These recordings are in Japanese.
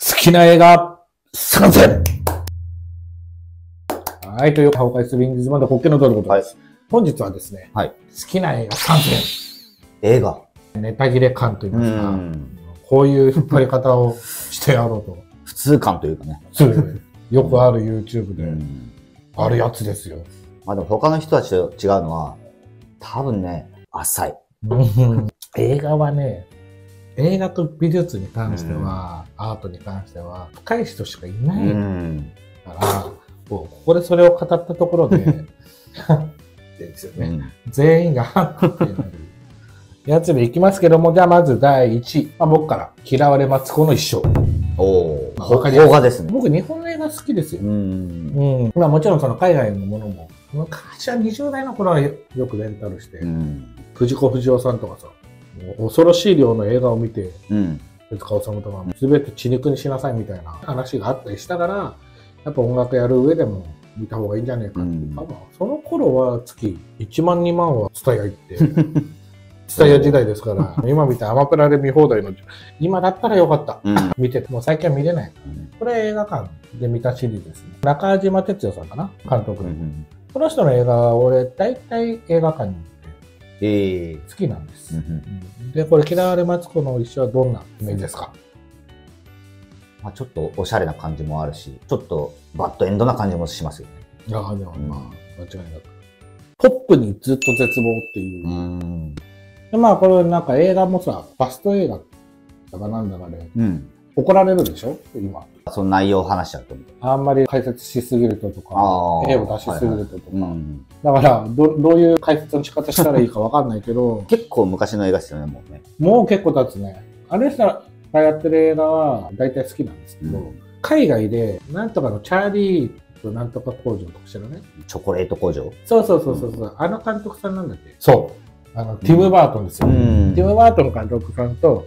好きな映画、参戦。はい、という崩壊するインディーズバンド、ホッケのとることです。本日はですね、好きな映画参戦。映画ネタ切れ感といいますか、こういう引っ張り方をしてやろうと。普通感というかね。よくある YouTube で、あるやつですよ。まあでも他の人たちと違うのは、多分ね、浅い。映画はね、映画と美術に関しては、アートに関しては、深い人しかいないから、ここでそれを語ったところで、ですよね。全員がってなるやつでいきますけども、じゃあまず第1位。僕から、嫌われマツコの一生。邦画ですね。僕、日本の映画好きですよ。まあもちろんその海外のものも、昔は20代の頃はよくレンタルして、藤子不二雄さんとかさ、恐ろしい量の映画を見て、手塚治虫とか、すべて血肉にしなさいみたいな話があったりしたから、やっぱ音楽やる上でも見た方がいいんじゃねえかって。その頃は月1万2万はツタヤ行って、ツタヤ時代ですから、今見たアマプラで見放題の、今だったらよかった。見てて、もう最近は見れない。これ映画館で見たシリーズですね。中島哲也さんかな監督。この人の映画、俺、大体映画館に好きなんです。で、これ、嫌われマツコの一生はどんなイメージですか？まあちょっとおしゃれな感じもあるし、ちょっとバッドエンドな感じもしますよね。でもまあ、間違いなく。ポップにずっと絶望っていう。で、まあ、これなんか映画もさ、ファスト映画だかなんだかで、怒られるでしょ今。その内容を話しちゃうと。あんまり解説しすぎるととか、絵を出しすぎるととか。だから、どういう解説の仕方したらいいかわかんないけど。結構昔の映画ですよね、もうね。もう結構経つね。あれさ、やってる映画は大体好きなんですけど、海外で、なんとかのチャーリーとなんとか工場とか知らない？チョコレート工場？そう。あの監督さんなんだっけ？そう。ティム・バートンですよ。ティム・バートン監督さんと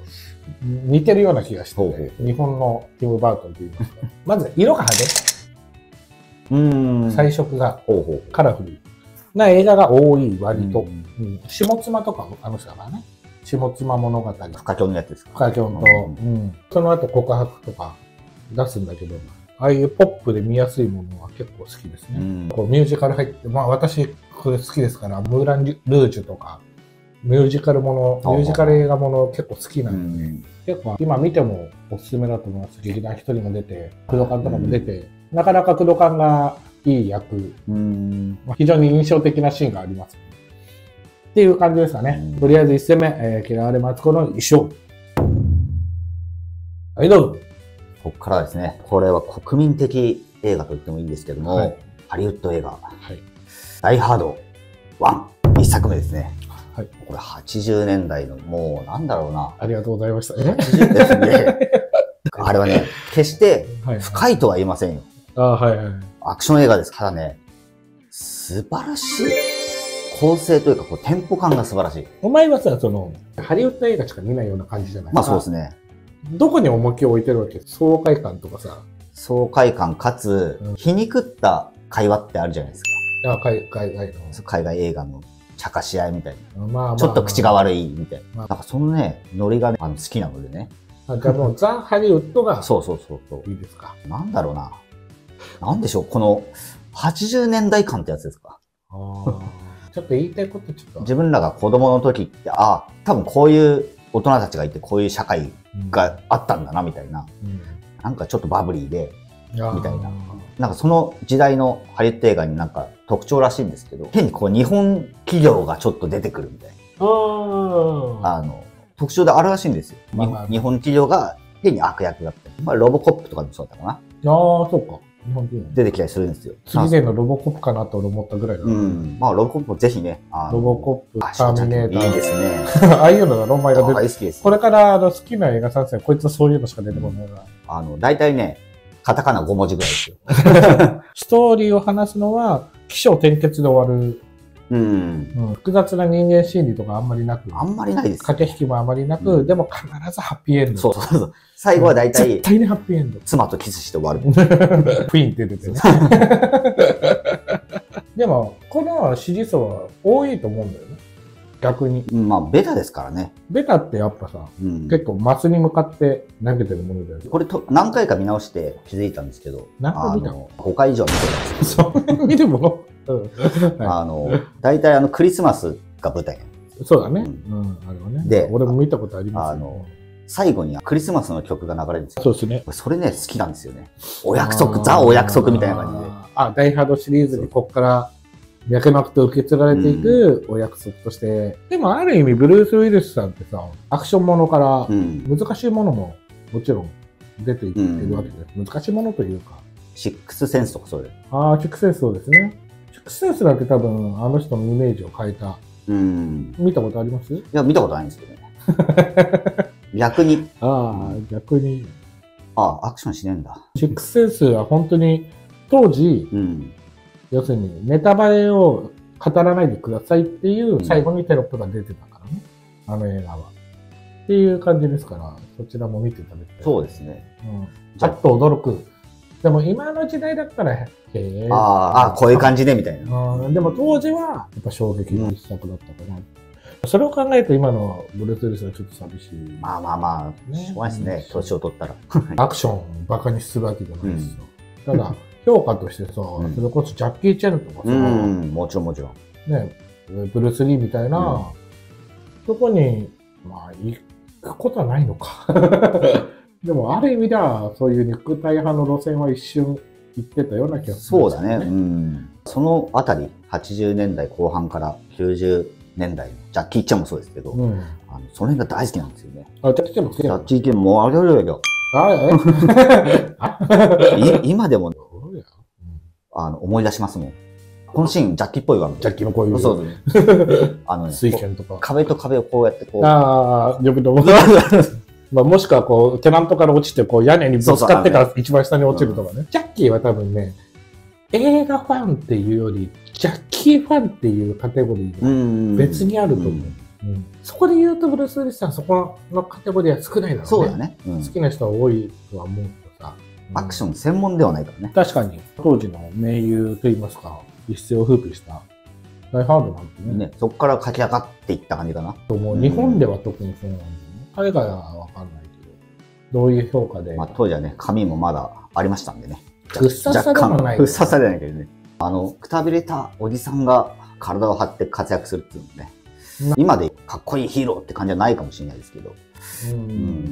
似てるような気がして、日本のティム・バートンって言いますか。まず、色が派手。彩色がカラフルな映画が多い、割と。下妻とかもあの人だからね。下妻物語。深京のやつですか？深京と、その後告白とか出すんだけど、ああいうポップで見やすいものは結構好きですね。こうミュージカル入って、まあ私これ好きですから、ムーラン・ルージュとか、ミュージカル映画もの結構好きなんで、結構今見てもおすすめだと思います。劇団一人も出て、工藤館とかも出て、なかなか工藤館がいい役、非常に印象的なシーンがあります。っていう感じですかね。とりあえず1戦目、嫌われマツコの一生。はい、どうぞ。ここからですね、これは国民的映画と言ってもいいんですけども、ハリウッド映画、ダイ・ハード1、一作目ですね。これ80年代の、もうなんだろうな。ありがとうございました。80ですね。あれはね、決して深いとは言いませんよ。アクション映画です。ただね、素晴らしい。構成というか、こうテンポ感が素晴らしい。お前はさ、ハリウッド映画しか見ないような感じじゃない？まあそうですね。どこに重きを置いてるわけ？爽快感とかさ。爽快感かつ、皮肉った会話ってあるじゃないですか。海外映画の茶化し合いみたいな。ちょっと口が悪いみたいな。なんかそのね、ノリがね、好きなのでね。じゃあもうザ・ハリウッドが。そう。いいですか。なんだろうな。なんでしょう、この80年代感ってやつですか。ちょっと言いたいことちょっと。自分らが子供の時って、多分こういう大人たちがいて、こういう社会があったんだな、みたいな。なんかちょっとバブリーで、みたいな。なんかその時代のハリウッド映画になんか特徴らしいんですけど、変にこう日本企業がちょっと出てくるみたいな。特徴であるらしいんですよ。日本企業が変に悪役だった。ロボコップとかでもそうだったかな。そうか。出てきたりするんですよ。次でのロボコップかなと思ったぐらいだ。まあロボコップもぜひね。ロボコップ、ターミネーター。いいですね。ああいうのがロンマイが出て大好きです。これから好きな映画参戦、こいつはそういうのしか出てこないな。大体ね、カタカナ5文字ぐらいですよ。ストーリーを話すのは、起承転結で終わる。複雑な人間心理とかあんまりなく。あんまりないです。駆け引きもあまりなく、でも必ずハッピーエンド。そう。最後は大体、絶対にハッピーエンド。妻とキスして終わる。プインって出てね。でも、この支持層は多いと思うんだよね。逆に。まあ、ベタですからね。ベタってやっぱさ、結構マスに向かって投げてるものだよね。これ何回か見直して気づいたんですけど、何回見たの？5回以上見てたんですけど。そう、見ても大体クリスマスが舞台。そうだね。あれはね。で、俺も見たことあります。最後にクリスマスの曲が流れるんですよ。そうですね。それね、好きなんですよね。お約束、ザお約束みたいな感じで。ダイハードシリーズにこっから脈々と受け継がれていくお約束として。でもある意味、ブルース・ウィルスさんってさ、アクションものから難しいものももちろん出ていってるわけで、難しいものというか。シックスセンスとかそういう。シックスセンスそうですね。シックスセンスなんて多分あの人のイメージを変えた。見たことあります？いや、見たことないんですけどね。逆に。逆に。アクションしねえんだ。シックスセンスは本当に当時、要するにネタバレを語らないでくださいっていう最後にテロップが出てたからね。あの映画は。っていう感じですから、そちらも見ていただきたい。そうですね。ちょっと驚く。でも今の時代だったら、こういう感じでみたいな。でも当時はやっぱ衝撃の一作だったかな。それを考えると今のブルース・ウィルスはちょっと寂しい。まあ、しょうがないですね。年を取ったら。アクションをバカにするわけじゃないですよ。ただ、評価としてさ、それこそジャッキー・チェンとかさ、もちろんもちろん。ね、ブルース・リーみたいな、そこに、まあ、行くことはないのか。でも、ある意味では、そういう肉体派の路線は一瞬行ってたような気がする、そうだね。そのあたり、80年代後半から90年代のジャッキー・チェンもそうですけど、その辺が大好きなんですよね。ジャッキー・チェンも好きジャッキー・チェンもあれよ。今でも、思い出しますもん。このシーン、ジャッキーっぽいわ。ジャッキーのこういう。そう水拳とか。壁と壁をこうやってこう。よくと思う。もしくはこう、テナントから落ちて、こう、屋根にぶつかってから一番下に落ちるとかね。ジャッキーは多分ね、映画ファンっていうより、ジャッキーファンっていうカテゴリーが別にあると思う。そこで言うと、ブルース・ウィリスさん、そこのカテゴリーは少ないだろうね。そうだね。好きな人は多いとは思うけどさ。アクション専門ではないからね。確かに、当時の名優といいますか、一世を風靡したダイハードなんてね。そこから駆け上がっていった感じかな。日本では特にそうなんだよね。海外はわかんないけど、どういう評価で。当時はね、髪もまだありましたんでね。ふっささでもない。ふっささではないけどね。くたびれたおじさんが体を張って活躍するっていうのね。今でかっこいいヒーローって感じはないかもしれないですけど、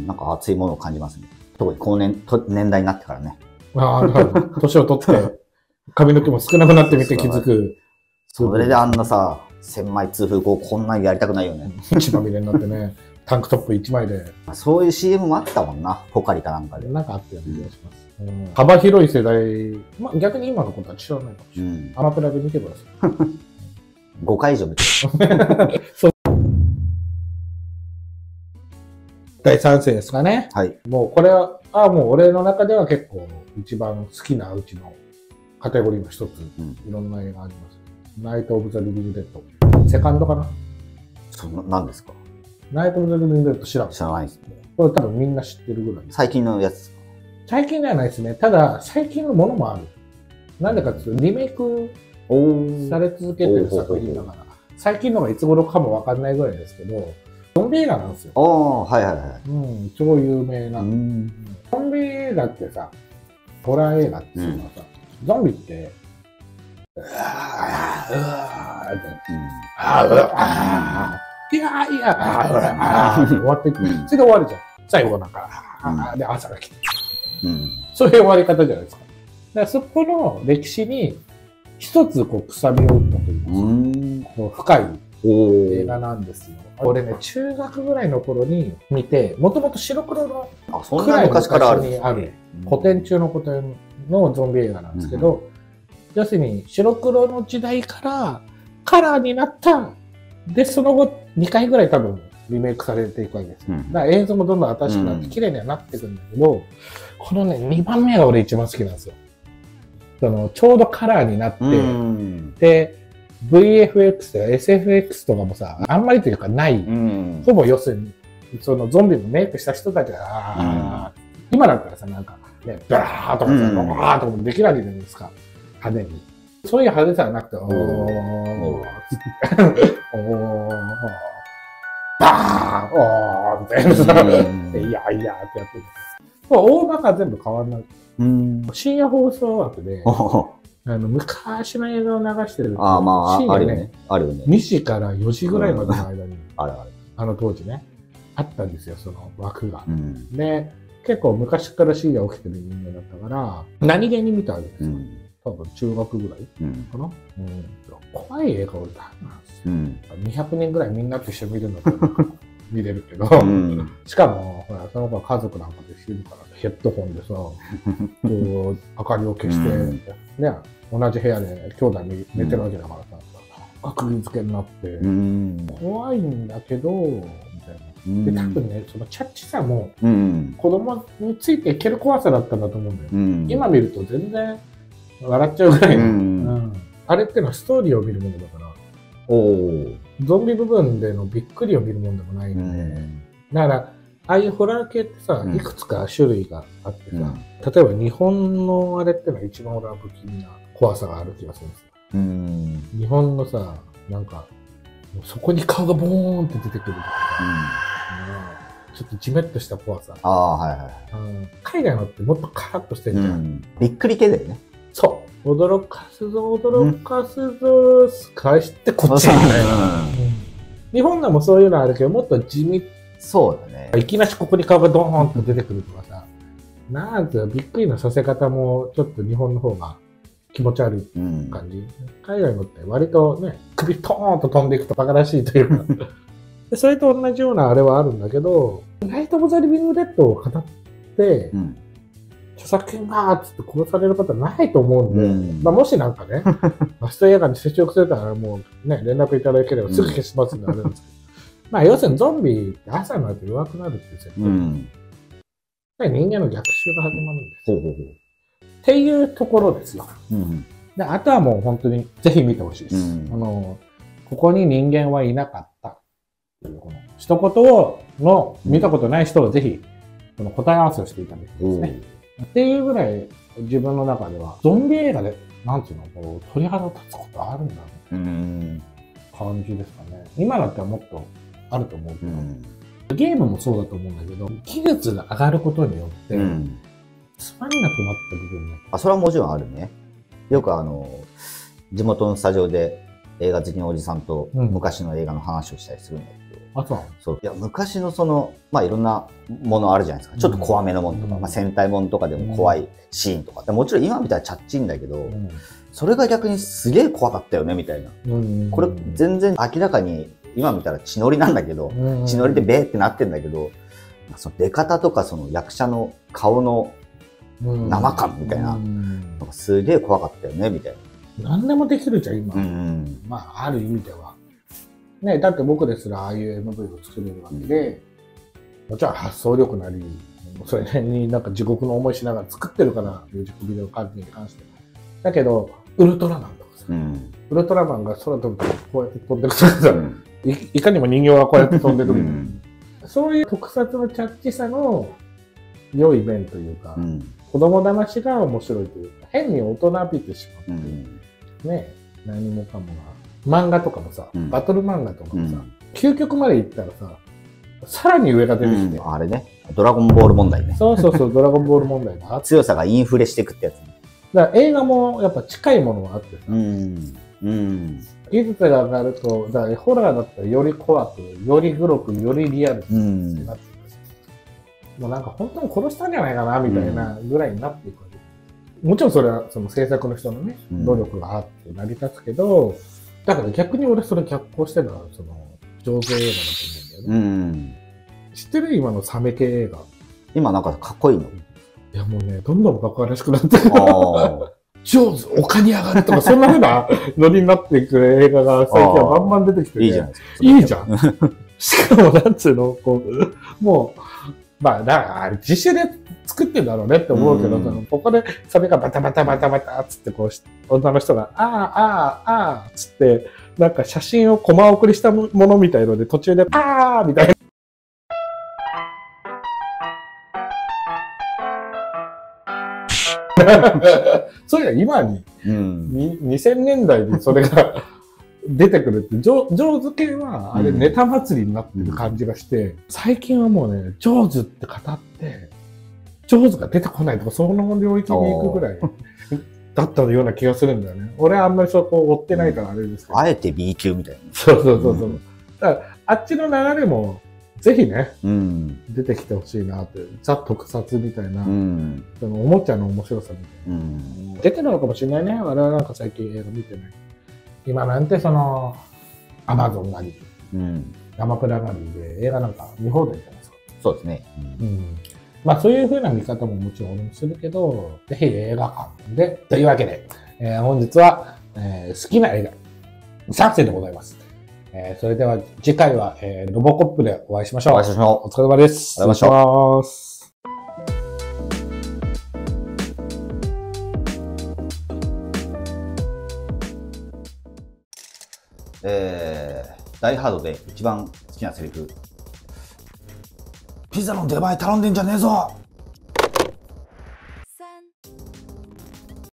なんか熱いものを感じますね。特に高年代になってからね。年を取って、髪の毛も少なくなってみて気づく。それであんなさ、千枚痛風こんなにやりたくないよね。血まみれになってね、タンクトップ1枚で。そういう CM もあったもんな、ポカリかなんかで。なんかあったような気がします。幅広い世代、逆に今のことは知らないかもしれない。アマプラで見てください。5回以上見て第3世ですかね。はい。もうこれは、もう俺の中では結構一番好きなうちのカテゴリーの一つ、いろんな映画あります。ナイト・オブ・ザ・リビング・デッド。セカンドかな？何ですか？ナイト・オブ・ザ・リビング・デッド知らないですね。これ多分みんな知ってるぐらい。最近のやつ？最近ではないですね。ただ、最近のものもある。なんでかっていうと、リメイクされ続けてる作品だから、最近のがいつ頃かもわかんないぐらいですけど、ゾンビ映画なんですよ。超有名な。ゾンビ映画ってさ、ホラー映画っていうのはさ、ゾンビって、終わっていく。それで終わるじゃん。最後なんか、で、朝が来て。そういう終わり方じゃないですか。だからそこの歴史に一つこうくさびを打ったといいますか、深い映画なんですよ。俺ね、中学ぐらいの頃に見て、もともと白黒のくらい昔にある古典中の古典のゾンビ映画なんですけど、要するに白黒の時代からカラーになった。で、その後2回ぐらい多分リメイクされていくわけですよ。だから映像もどんどん新しくなって綺麗にはなっていくんだけど、このね、2番目が俺一番好きなんですよ。ちょうどカラーになって、で、VFX とか SFX とかもさ、あんまりというかない。ほぼ要するに、そのゾンビのメイクした人たちが、今だったらさ、なんか、ね、バーとかさ、バーとかもできるわけじゃないですか。派手に。そういう派手さはなくて、おー、バーン、おー、みたいなさ、いやいやってやってる。大まかは全部変わんない。深夜放送枠で、昔の映画を流してる。ああ、まあ、あるよね。あるよね。2時から4時ぐらいまでの間に、当時ね、あったんですよ、その枠が。で、結構昔から深夜起きてる人間だったから、何気に見たわけですよ。多分中学ぐらいかな。怖い映画をダメなんですよ。200人ぐらいみんなと一緒に見るんだったら見れるけど、しかも、ほら、その子は家族なんかで知るから、ヘッドホンでさ、こう、明かりを消して、ね、同じ部屋で兄弟寝てるわけだからさ、釘付けになって、怖いんだけど、みたいな。で、多分ね、そのチャッチさも、子供についていける怖さだったんだと思うんだよ。今見ると全然笑っちゃうぐらいの。あれってのはストーリーを見るものだから、ゾンビ部分でのびっくりを見るもんでもないので、だから、ああいうホラー系ってさ、いくつか種類があってさ、例えば日本のあれってのは一番俺は不気味な怖さがある気がするんですよ。日本のさ、なんか、そこに顔がボーンって出てくるとか、ちょっとジメッとした怖さ。海外のってもっとカラッとしてるじゃん。びっくり系だよね。そう。驚かすぞ、驚かすぞ、返してこっちみたいな。日本でもそういうのあるけど、もっと地味。そうだね。いきなしここに顔がドーンと出てくるとかさ、なんていうびっくりのさせ方もちょっと日本の方が気持ち悪い感じ。海外のって割とね、首トーンと飛んでいくとバカらしいというか。でそれと同じようなあれはあるんだけど、ナイト・オブ・ザ・リビング・デッドを語って、著作権がーっつって殺されることはないと思うんで、まあもしなんかね、マスト映画に接触するたらもうね、連絡いただければすぐ消しますんであれなんですけど。まあ要するにゾンビって朝になると弱くなるっていう設定。人間の逆襲が始まるんですよ。っていうところですよ。であとはもう本当にぜひ見てほしいです。ここに人間はいなかった。この一言の見たことない人はぜひこの答え合わせをしていただきたいですね。っていうぐらい自分の中ではゾンビ映画でなんていうのこう鳥肌を立つことあるんだろう感じですかね。今だったらもっとあると思うけど、ゲームもそうだと思うんだけど技術が上がることによってつまんなくなった部分ね。それはもちろんあるね。よく地元のスタジオで映画好きのおじさんと昔の映画の話をしたりするんだけど、そういや昔のそのまあいろんなものあるじゃないですか。ちょっと怖めのものとか、まあ戦隊ものとかでも怖いシーンとか、もちろん今みたいなチャッチいんだけど、それが逆にすげえ怖かったよねみたいな。これ全然明らかに今見たら血のりなんだけど、血のりでベーってなってんだけど、その出方とかその役者の顔の生感みたいな、なんかすげえ怖かったよねみたいな。何でもできるじゃん今。まあある意味では。ね、だって僕ですらああいう MV を作れるわけで、もちろん発想力なり、それになんか地獄の思いしながら作ってるから、ミュージックビデオ関係に関して。だけど、ウルトラマンとかさ、ウルトラマンが空飛ぶとこうやって飛んでるとかさ、いかにも人形がこうやって飛んでるみたいな。そういう特撮のチャッチさの良い面というか、子供騙しが面白いというか、変に大人びてしまって、ね、何もかもが。漫画とかもさ、バトル漫画とかもさ、究極まで行ったらさ、さらに上が出てきて。あれね、ドラゴンボール問題ね。そうそうそう、ドラゴンボール問題だ。強さがインフレしていくってやつね。だから映画もやっぱ近いものがあってさ、技術が上がると、だからホラーだったらより怖く、よりグロく、よりリアルになってくる。もうなんか本当に殺したんじゃないかな、みたいなぐらいになっていくわけ。もちろんそれはその制作の人のね、努力があって成り立つけど、だから逆に俺それ逆行してるのは、その、上手映画だと思うんだよね。知ってる今のサメ系映画。今なんかかっこいいの？いやもうね、どんどんバカらしくなってる。ジョーズ、丘に上がるとか、そんな風なノリになっていく映画が最近はバンバン出てきて、ね、いいじゃないですか。いいじゃん。しかもなんつうの、こう、もう、まあ、だから自主で作ってんだろうねって思うけど、ここでサメがバタバタバタバタつってこう、女の人が、あーつって、なんか写真をコマ送りしたものみたいので、途中で、みたいな。それが今に、2000年代にそれが出てくるって、ジョーズ系は、あれネタ祭りになってる感じがして、最近はもうね、ジョーズって語って、ジョーズが出てこないとか、その領域に行くぐらいだったような気がするんだよね。俺はあんまりそこを追ってないからあれですけど。あえて B 級みたいな。そう。だから、あっちの流れも、ぜひね、出てきてほしいなって、ザ特撮みたいな、そのおもちゃの面白さみたいな。出てるのかもしれないね。我々なんか最近映画見てない。今なんてその、アマゾンなり、アマプラなりで映画なんか見放題じゃないですか。そうですね。まあそういう風な見方ももちろん俺もするけど、ぜひ映画館で、というわけで、本日は、好きな映画、3選でございます。それでは次回は、ロボコップでお会いしましょう。お疲れ様です。お疲れ様です。ダイハードで一番好きなセリフ。ピザの出前頼んでんじゃねえぞ。